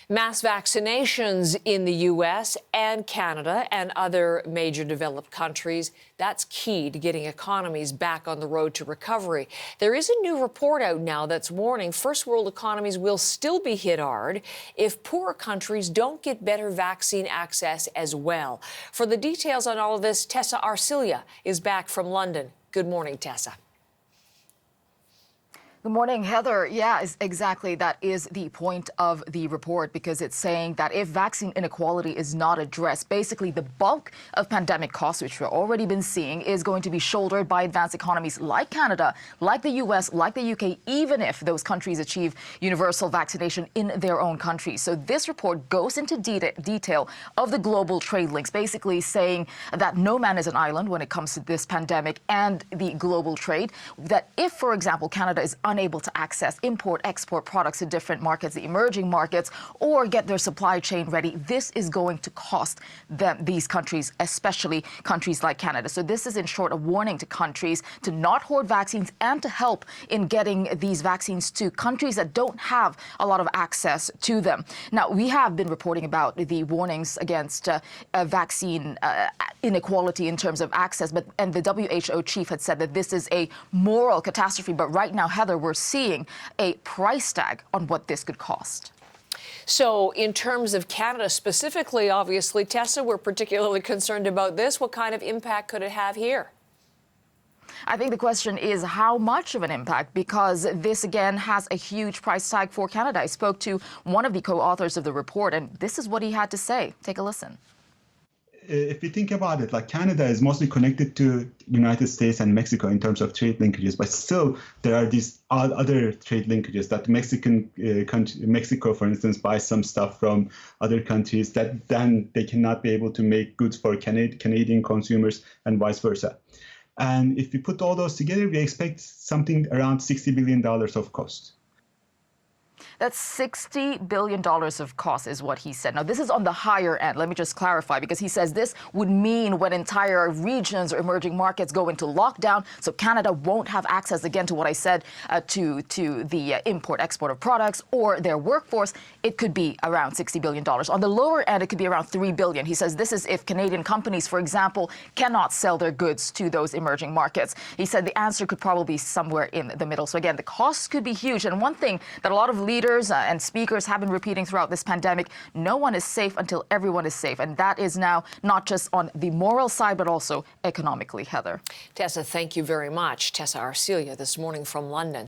Mass vaccinations in the U.S. and Canada and other major developed countries, that's key to getting economies back on the road to recovery. There is a new report out now that's warning first world economies will still be hit hard if poorer countries don't get better vaccine access as well. For the details on all of this, Tessa Arcilia is back from London. Good morning, Tessa. Good morning, Heather. Yeah, exactly. That is the point of the report, because it's saying that if vaccine inequality is not addressed, basically the bulk of pandemic costs, which we've already been seeing, is going to be shouldered by advanced economies like Canada, like the U.S., like the U.K., even if those countries achieve universal vaccination in their own countries. So this report goes into detail of the global trade links, basically saying that no man is an island when it comes to this pandemic and the global trade, that if, for example, Canada is unable to access import-export products to different markets, the emerging markets, or get their supply chain ready, this is going to cost them, these countries, especially countries like Canada. So this is, in short, a warning to countries to not hoard vaccines and to help in getting these vaccines to countries that don't have a lot of access to them. Now, we have been reporting about the warnings against vaccine inequality in terms of access, and the WHO chief had said that this is a moral catastrophe. But right now, Heather, we're seeing a price tag on what this could cost. So in terms of Canada specifically, obviously, Tessa, we're particularly concerned about this. What kind of impact could it have here? I think the question is how much of an impact, because this, again, has a huge price tag for Canada. I spoke to one of the co-authors of the report, and this is what he had to say. Take a listen. If we think about it, like Canada is mostly connected to United States and Mexico in terms of trade linkages, but still there are these other trade linkages that Mexico, for instance, buys some stuff from other countries that then they cannot be able to make goods for Canadian consumers and vice versa. And if we put all those together, we expect something around $60 billion of cost. That's $60 billion of cost is what he said. Now, this is on the higher end. Let me just clarify, because he says this would mean when entire regions or emerging markets go into lockdown, so Canada won't have access, again, to what I said, to the import-export of products or their workforce. It could be around $60 billion. On the lower end, it could be around $3 billion. He says this is if Canadian companies, for example, cannot sell their goods to those emerging markets. He said the answer could probably be somewhere in the middle. So again, the costs could be huge. And one thing that a lot of leaders and speakers have been repeating throughout this pandemic, no one is safe until everyone is safe. And that is now not just on the moral side, but also economically, Heather. Tessa, thank you very much. Tessa Arcilia this morning from London.